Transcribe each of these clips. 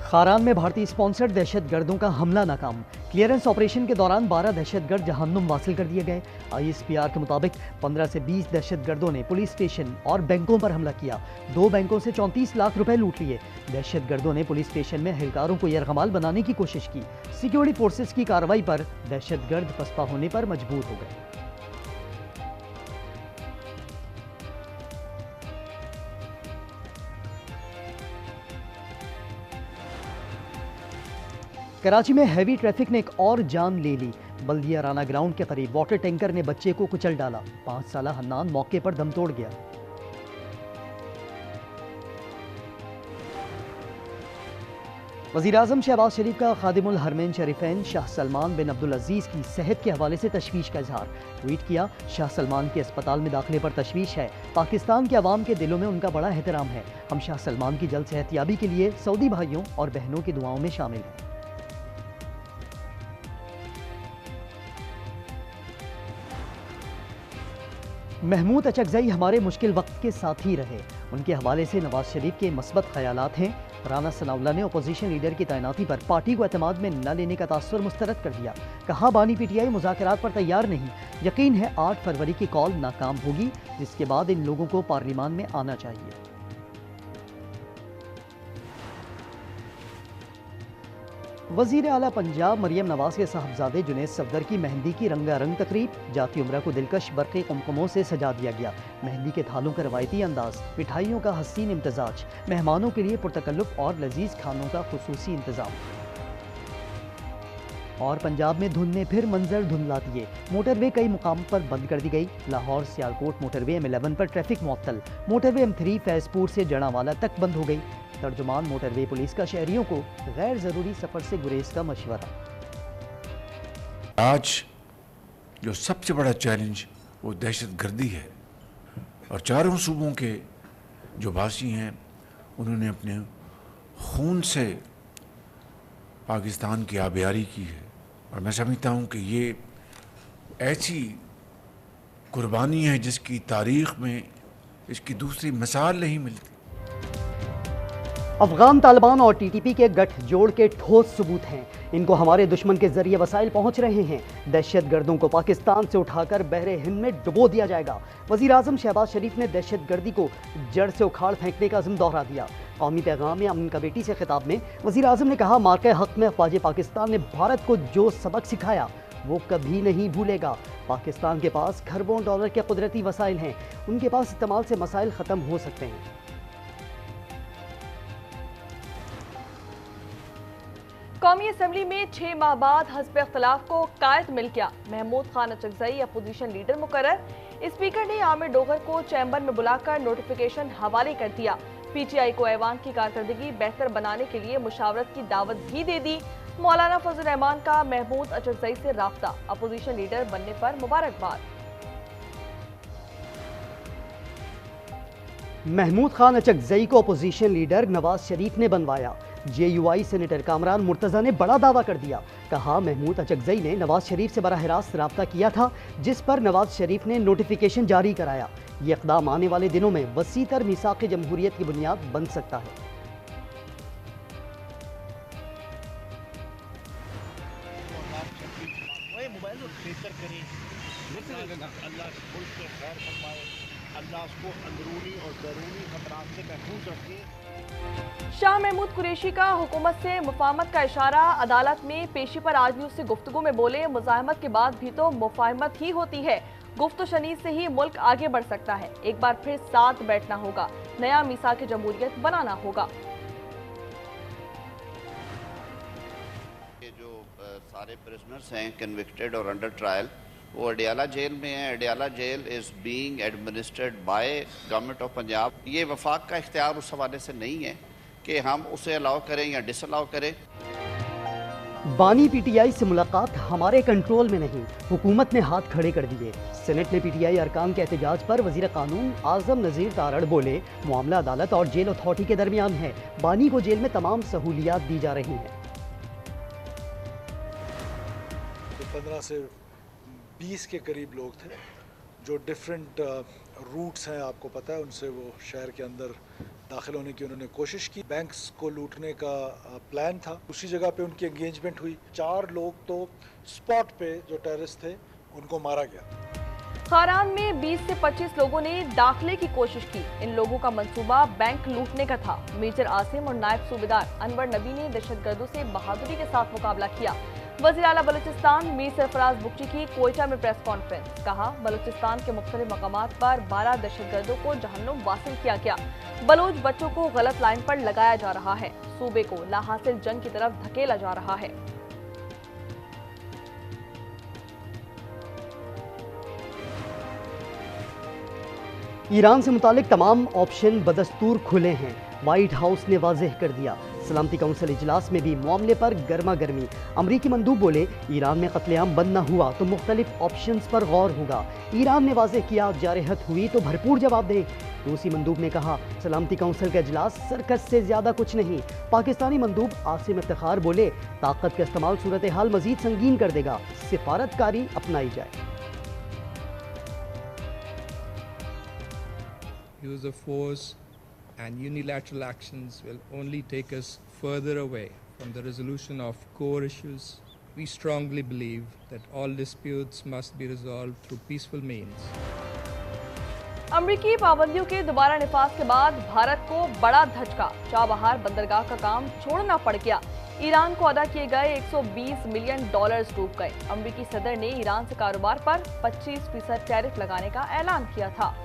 खारान में भारतीय स्पॉन्सर्ड दहशतगर्दों का हमला नाकाम। क्लियरेंस ऑपरेशन के दौरान 12 दहशतगर्द जहन्नुम वासिल कर दिए गए। आईएसपीआर के मुताबिक 15 से 20 दहशतगर्दों ने पुलिस स्टेशन और बैंकों पर हमला किया। 2 बैंकों से 34 लाख रुपए लूट लिए। दहशतगर्दों ने पुलिस स्टेशन में एहलकारों को यरगमाल बनाने की कोशिश की। सिक्योरिटी फोर्सेस की कार्रवाई पर दहशतगर्द पसपा होने पर मजबूर हो गए। कराची में हैवी ट्रैफिक ने एक और जान ले ली। बल्दिया राना ग्राउंड के करीब वाटर टैंकर ने बच्चे को कुचल डाला। 5 साला हन्नान मौके पर दम तोड़ गया। वज़ीर-ए-आज़म शहबाज शरीफ का खादिमुल हरमैन शरीफैन शाह सलमान बिन अब्दुल अजीज की सेहत के हवाले से तशवीश का इजहार। ट्वीट किया, शाह सलमान के अस्पताल में दाखिले पर तशवीश है। पाकिस्तान के अवाम के दिलों में उनका बड़ा एहतराम है। हम शाह सलमान की जल्द सेहतयाबी के लिए सऊदी भाइयों और बहनों की दुआओं में शामिल हैं। महमूद अचकजई हमारे मुश्किल वक्त के साथी रहे। उनके हवाले से नवाज शरीफ के मस्बत ख्यालात हैं। राना सनाउल्लाह ने अपोजिशन लीडर की तैनाती पर पार्टी को एतमाद में न लेने का तासुर मुस्तरद कर दिया। कहा, बानी पीटीआई मुज़ाकरात पर तैयार नहीं। यकीन है 8 फरवरी की कॉल नाकाम होगी, जिसके बाद इन लोगों को पार्लियामान में आना चाहिए। वज़ीर आला पंजाब मरियम नवाज के साहबजादे जुनैद सफदर की मेहंदी की रंगारंग तकरीब। जाती उम्रा को दिलकश बरक़ी कुमकुमों से सजा दिया गया। मेहंदी के थालों का रवायती अंदाज, मिठाइयों का हसीन इम्तजाज, मेहमानों के लिए पुरतकल्लुफ़ और लजीज खानों का खुसूसी इंतजाम। और पंजाब में धुंध ने फिर मंजर धुंधला दिए। मोटरवे कई मुकाम पर बंद कर दी गई। लाहौर सियालकोट मोटरवे M11 पर ट्रैफिक मुअत्तल। मोटरवे M3 फैजपुर से जड़ावाला तक बंद हो गई। तर्जुमान मोटरवे पुलिस का शहरियों को गैर जरूरी सफर से गुरेज का मशवरा। आज जो सबसे बड़ा चैलेंज वो दहशतगर्दी है, और चारों सूबों के जो वासी हैं उन्होंने अपने खून से पाकिस्तान की आबियारी की है। और मैं समझता हूँ कि ये ऐसी कुर्बानी है जिसकी तारीख में इसकी दूसरी मिसाल नहीं मिलती। अफगान तालिबान और टीटीपी के गठजोड़ के ठोस सबूत हैं। इनको हमारे दुश्मन के जरिए वसाइल पहुंच रहे हैं। दहशतगर्दों को पाकिस्तान से उठाकर बहरे हिंद में डुबो दिया जाएगा। वज़ीर-ए-आज़म शहबाज शरीफ ने दहशतगर्दी को जड़ से उखाड़ फेंकने का अज़्म दोहरा दिया। कौमी पैगाम में अमन का बेटी से खिताब में वज़ीर-ए-आज़म ने कहा, मार्के हक में ख्वाज पाकिस्तान ने भारत को जो सबक सिखाया वो कभी नहीं भूलेगा। पाकिस्तान के पास खरबों डॉलर के कुदरती वसाइल हैं। उनके पास इस्तेमाल से मसाइल ख़त्म हो सकते हैं। कौमी असम्बली में 6 माह बाद हस्ब इख्तलाफ को कायद मिल गया। महमूद खान अचकजई अपोजिशन लीडर मुकर्रर। स्पीकर ने आमिर डोगर को चैम्बर में बुलाकर नोटिफिकेशन हवाले कर दिया। पीटीआई को ऐवान की कारकर्दगी बेहतर बनाने के लिए मुशावरत की दावत भी दे दी। मौलाना फजल रहमान का महमूद अचकजई से राब्ता। अपोजिशन लीडर बनने पर मुबारकबाद। महमूद खान अचकजई को अपोजिशन लीडर नवाज शरीफ ने बनवाया। JUI सेनेटर कामरान मुर्तज़ा ने बड़ा दावा कर दिया। कहा, महमूद अचकजई ने नवाज शरीफ से बराह रास्त रब्ता किया था, जिस पर नवाज शरीफ ने नोटिफिकेशन जारी कराया। ये इक़दाम आने वाले दिनों में वसीतर मीसाक़ जमहूरियत की बुनियाद बन सकता है। शाह महमूद कुरैशी का हुकूमत से मुफाहमत का इशारा। अदालत में पेशी पर आज न्यूज़ से गुफ्तगू में बोले, मुज़ाहमत के बाद भी तो मुफाहमत ही होती है। गुफ्त शनी से ही मुल्क आगे बढ़ सकता है। एक बार फिर साथ बैठना होगा, नया मीसाक़ जमहूरियत बनाना होगा। ये जो सारे प्रिजनर्स हैं कन्विक्टेड और अंडर ट्रायल, वो अडियाला जेल में है। Adiala jail is being administered by government of Punjab. ये वफाक का इख्तियार उस हवाले से नहीं है कि हम उसे अलाउ करें या डिसअलाउ करें। बानी पीटीआई से मुलाकात हमारे कंट्रोल में नहीं, हुकूमत ने हाथ खड़े कर दिए। सेनेट ने पीटीआई अरकान के एहतजाज पर वजीर कानून आजम नज़ीर तारड़ बोले, मामला अदालत और जेल अथॉरिटी के दरमियान है। बानी को जेल में तमाम सहूलियात दी जा रही हैं। 15 से 20 के करीब लोग थे जो डिफरेंट रूट्स हैं, आपको पता है, उनसे वो शहर के अंदर दाखिल होने की उन्होंने कोशिश की। बैंक्स को लूटने का प्लान था। उसी जगह पे उनकी एंगेजमेंट हुई। 4 लोग तो स्पॉट पे जो टेररिस्ट थे उनको मारा गया। खारान में 20 से 25 लोगों ने दाखिले की कोशिश की। इन लोगों का मंसूबा बैंक लूटने का था। मेजर आसिम और नायब सूबेदार अनवर नबी ने दहशतगर्दों से बहादुरी के साथ मुकाबला किया। वज़ीर आला बलूचिस्तान मीर सरफराज बुगची की कोयटा में प्रेस कॉन्फ्रेंस। कहा, बलूचिस्तान के मुख्तलिफ मकामात पर 12 दहशतगर्दों को जहन्नुम वासिल किया गया। बलोच बच्चों को गलत लाइन पर लगाया जा रहा है। सूबे को लाहासिल जंग की तरफ धकेला जा रहा है। ईरान से मुतालिक तमाम ऑप्शन बदस्तूर खुले हैं, व्हाइट हाउस ने वाज़ेह कर दिया। सलामती काउंसिल इजलास में भी मामले पर गर्मा गर्मी। अमरीकी मंदूब बोले, ईरान में कत्लेआम बंद न हुआ तो मुख्तलिफ ऑप्शंस पर गौर होगा। ईरान ने वाज़ेह किया, जारहत हुई तो भरपूर जवाब दें। रूसी मंदूब ने कहा, सलामती काउंसिल का इजलास सर्कस से ज्यादा कुछ नहीं। पाकिस्तानी मंदूब आसिम इफ्तिखार बोले, ताकत का इस्तेमाल सूरत हाल मजीद संगीन कर देगा, सिफारतकारी अपनाई जाए। Use of force and unilateral actions will only take us further away from the resolution of core issues. We strongly believe that all disputes must be resolved through peaceful means. अमरीकी पाबंदियों के दोबारा निफाज के बाद भारत को बड़ा धचका। चाबहार बंदरगाह का काम छोड़ना पड़ गया। ईरान को अदा किए गए $120 मिलियन डूब गए। अमरीकी सदर ने ईरान से कारोबार पर 25% टैरिफ लगाने का ऐलान किया था।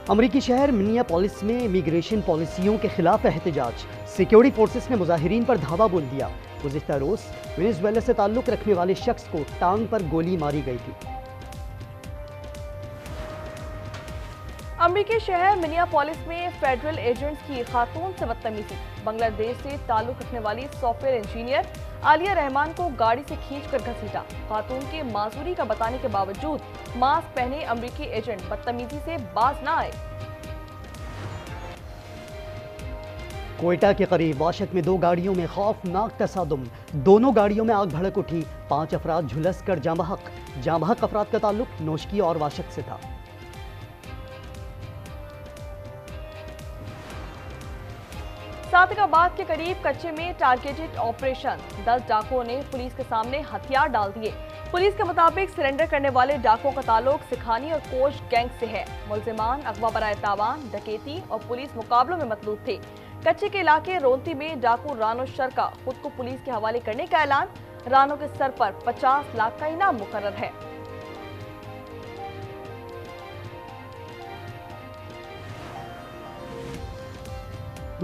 अमरीकी शहर मिनियापोलिस में इमिग्रेशन पॉलिसियों के खिलाफ एहतजाज। सिक्योरिटी फोर्सेस ने मुजाहिरीन पर धावा बोल दिया। गुज़िश्ता रोज वेनेजुएला से ताल्लुक रखने वाले शख्स को टांग पर गोली मारी गई थी। अमरीकी शहर मिनियापोलिस में फेडरल एजेंट्स की खातून से बदतमीजी। बांग्लादेश से ताल्लुक रखने वाली सॉफ्टवेयर इंजीनियर आलिया रहमान को गाड़ी से खींचकर घसीटा। खातून के माजूरी का बताने के बावजूद मास्क पहने अमरीकी एजेंट बदतमीजी से बाज न आए। कोयटा के करीब वाशक में 2 गाड़ियों में खौफनाक तसादुम। दोनों गाड़ियों में आग भड़क उठी। 5 अफराद झुलस कर जामहक अफराद का ताल्लुक नोशकी और वाशक से था। सादिकाबाद के करीब कच्चे में टारगेटेड ऑपरेशन। 10 डाकुओं ने पुलिस के सामने हथियार डाल दिए। पुलिस के मुताबिक सरेंडर करने वाले डाकुओं का ताल्लुक सिखानी और कोश गैंग से है। मुलजिमान अगवा बराए तावान, डकैती और पुलिस मुकाबलों में मतलूब थे। कच्चे के इलाके रोंती में डाकू रानो शर का खुद को पुलिस के हवाले करने का ऐलान। रानो के सर पर 50 लाख का इनाम मुकर्रर है।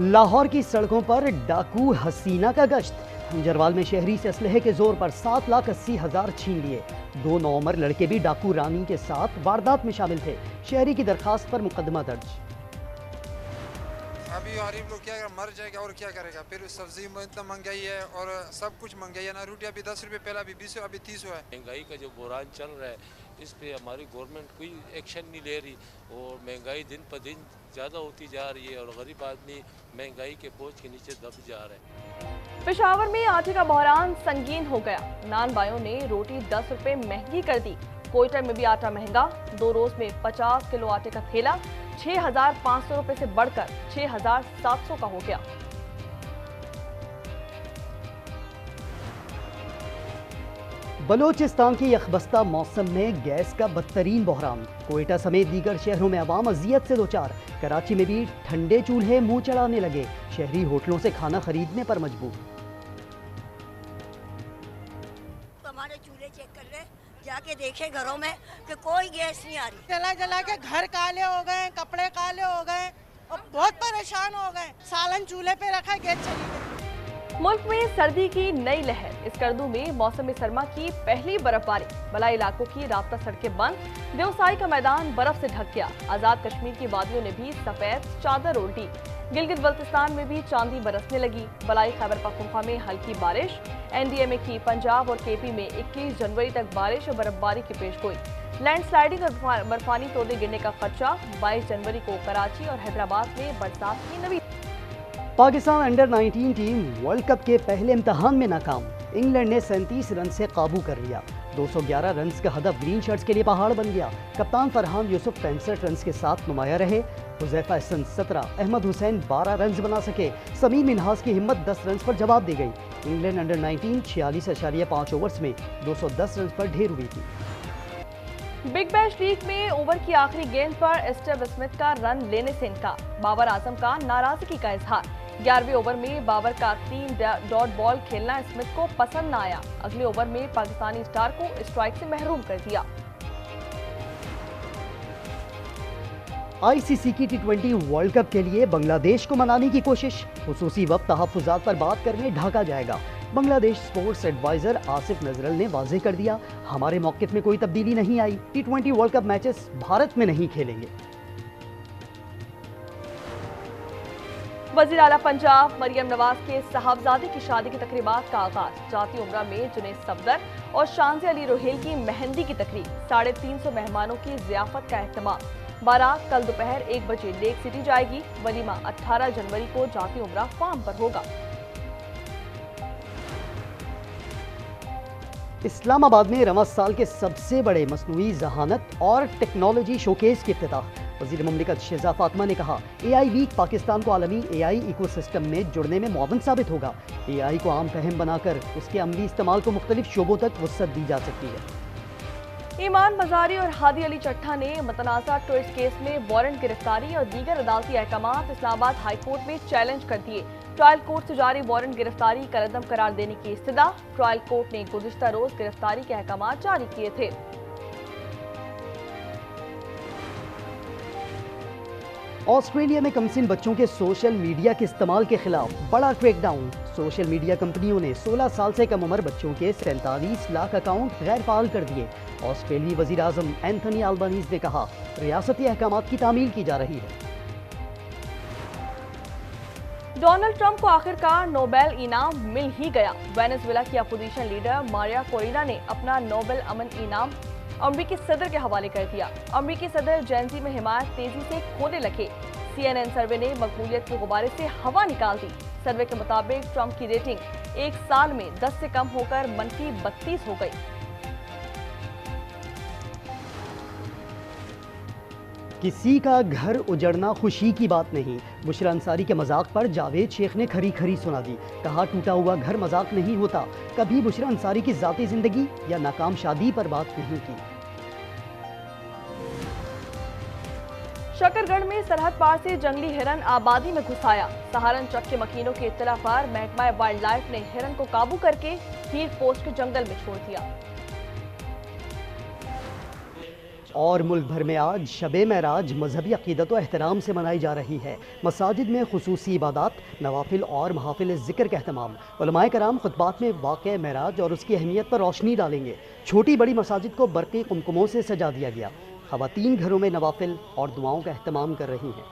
लाहौर की सड़कों पर डाकू हसीना का गश्त। जरवाल में शहरी से असलहे के जोर पर 7,80,000 छीन लिए। 2 नौमर लड़के भी डाकू रानी के साथ वारदात में शामिल थे। शहरी की दरखास्त पर मुकदमा दर्ज। अभी गरीब लोग क्या मर जाएगा और क्या करेगा। फिर सब्जी में इतना महंगाई है और सब कुछ महंगाई है ना। रोटी अभी 10 रुपये, पहला अभी 20, अभी 30 है। महंगाई का जो बुरान चल रहा है, इस पे हमारी गवर्नमेंट कोई एक्शन नहीं ले रही और महंगाई दिन पर दिन ज़्यादा होती जा रही है और गरीब आदमी महंगाई के बोझ के नीचे दब जा रहा है। पेशावर में आटे का बहरान संगीन हो गया। नान बायों ने रोटी 10 रुपये महंगी कर दी। कोयटा में भी आटा महंगा। 2 रोज में 50 किलो आटे का थैला 6,500 रुपए से बढ़कर 6,700 का हो गया। बलोचिस्तान के यखबस्ता मौसम में गैस का बदतरीन बहरान। कोयटा समेत दीगर शहरों में अवाम अजियत से दोचार। कराची में भी ठंडे चूल्हे मुंह चढ़ाने लगे। शहरी होटलों से खाना खरीदने पर मजबूर। हमारे चूल्हे चेक कर ले, जाके देखे घरों में कि कोई गैस नहीं आ रही। जला जला के घर काले हो गए, कपड़े काले हो गए और बहुत परेशान हो गए। सालन चूल्हे पे रखा, गैस चली गई। मुल्क में सर्दी की नई लहर। इस कर्दू में मौसम सरमा की पहली बर्फबारी। बलाई इलाकों की रास्ता सड़कें बंद। देवसाई का मैदान बर्फ से ढक गया। आजाद कश्मीर की वादियों ने भी सफेद चादर उल्टी। गिलगित बल्तिस्तान में भी चांदी बरसने लगी। बलाई खैबर पख्तूनख्वा में हल्की बारिश। एनडीएमए की पंजाब और केपी में 21 जनवरी तक बारिश और बर्फबारी की पेशगोई। लैंडस्लाइडिंग और बर्फानी तोदे गिरने का खदशा। 22 जनवरी को कराची और हैदराबाद में बरसात की नवी। Pakistan under 19 team world cup के पहले इम्तहान में नाकाम। इंग्लैंड ने 37 रन से काबू कर लिया। 211 रन्स का हदफ ग्रीन शर्ट्स के लिए पहाड़ बन गया। कप्तान फरहान यूसुफ 65 रन्स के साथ नुमाया रहे। हुज़ैफा हसन 17, अहमद हुसैन 12 रन्स बना सके। समीम मिन्हास की हिम्मत 10 रन्स पर जवाब दे गई। इंग्लैंड अंडर 19 46.5 ओवर्स में 210 रन्स पर ढेर हुई थी। बिग बैश लीग में ओवर की आखिरी गेंद पर स्टीव स्मिथ का रन लेने से इनकार। बाबर आजम का नाराजगी का इजहार। 11वें ओवर में बाबर का 3 डॉट बॉल खेलना स्मिथ को पसंद न आया। अगले ओवर में पाकिस्तानी स्टार को स्ट्राइक से महरूम कर दिया। आईसीसी की T20 वर्ल्ड कप के लिए बांग्लादेश को मनाने की कोशिश। खुसूसी वक्त तहफ्फुज़ात पर बात करने ढाका जाएगा। बांग्लादेश स्पोर्ट्स एडवाइजर आसिफ नजरल ने वाज़ेह कर दिया, हमारे मौक़िफ़ में कोई तब्दीली नहीं आई। T20 world cup matches Bharat में नहीं खेलेंगे। वज़ीर आला पंजाब मरियम नवाज के साहबजादे की शादी की तकरीबात का आगाज। जाती उम्रा में जुनैद सफदर और शांज़े अली रोहेल की मेहंदी की तकरीब। 350 मेहमानों की ज़ियाफत का एहतमाम। बारात कल दोपहर 1 बजे लेक सिटी जाएगी। वलीमा 18 जनवरी को जाती उम्रा फार्म पर होगा। इस्लामाबाद में रवां साल के सबसे बड़े मसनूई ज़हानत और टेक्नोलॉजी शोकेस की इफ्तिताह। वज़ीर मुमलिकत शहज़ा फातिमा ने कहा, AI वीक पाकिस्तान को आलमी AI इकोसिस्टम में जुड़ने में मुआवन साबित होगा। AI को आम फहम बनाकर उसके अमली इस्तेमाल को मुख्तलिफ शोबों तक वसअत दी जा सकती है। ईमान मज़ारी और हादी अली चट्टा ने मुतनाज़ा ट्विस्ट केस में वारंट गिरफ्तारी और दीगर अदालती अहकामात इस्लामाबाद हाई कोर्ट में चैलेंज कर दिए। ट्रायल कोर्ट से जारी वारंट गिरफ्तारी कलअदम करार देने की इस्तदा। ट्रायल कोर्ट ने गुज़िश्ता रोज गिरफ्तारी के अहकामात जारी किए थे। ऑस्ट्रेलिया में कमसिन बच्चों के सोशल मीडिया के इस्तेमाल के खिलाफ बड़ा क्रैकडाउन। सोशल मीडिया कंपनियों ने 16 साल से कम उम्र बच्चों के 47 लाख अकाउंट गैर फाल कर दिए। ऑस्ट्रेलियाई वज़ीर आज़म एंथनी अल्बानीज़ ने कहा, रियासती अहकामात की तामील की जा रही है। डोनाल्ड ट्रंप को आखिरकार नोबेल इनाम मिल ही गया। वेनेजुएला की अपोजिशन लीडर मारिया कोरिना ने अपना नोबेल अमन इनाम अमरीकी सदर के हवाले कर दिया। अमरीकी सदर जेंजी में हिमायत तेजी से खोने लगे। CNN सर्वे ने मकबूलियत के गुब्बारे से हवा निकाल दी। सर्वे के मुताबिक ट्रंप की रेटिंग 1 साल में 10 से कम होकर -32 हो गई। किसी का घर उजड़ना खुशी की बात नहीं। बुशरा अंसारी के मजाक पर जावेद शेख ने खरी खरी सुना दी। कहा, टूटा हुआ घर मजाक नहीं होता। कभी बुशरा अंसारी की जाती जिंदगी या नाकाम शादी पर बात नहीं की। शकरगढ़ में सरहद पार से जंगली हिरन आबादी में घुस आया। सहारनचक के मकीनों की इत्तला पर महकमा वाइल्ड लाइफ ने हिरन को काबू करके हीर पोस्ट के जंगल में छोड़ दिया। और मुल्क भर में आज शबे महराज मजहबी अकीदत व एहतराम से मनाई जा रही है। मसाजिद में खुसूसी इबादत, नवाफिल और महाफिल ज़िक्र का एहतमाम। उलमाए कराम खुतबात में वाक़या महराज और उसकी अहमियत पर रोशनी डालेंगे। छोटी बड़ी मसाजिद को बरक़ी कुमकुमों से सजा दिया गया। ख़वातीन घरों में नवाफिल और दुआओं का एहतमाम कर रही हैं।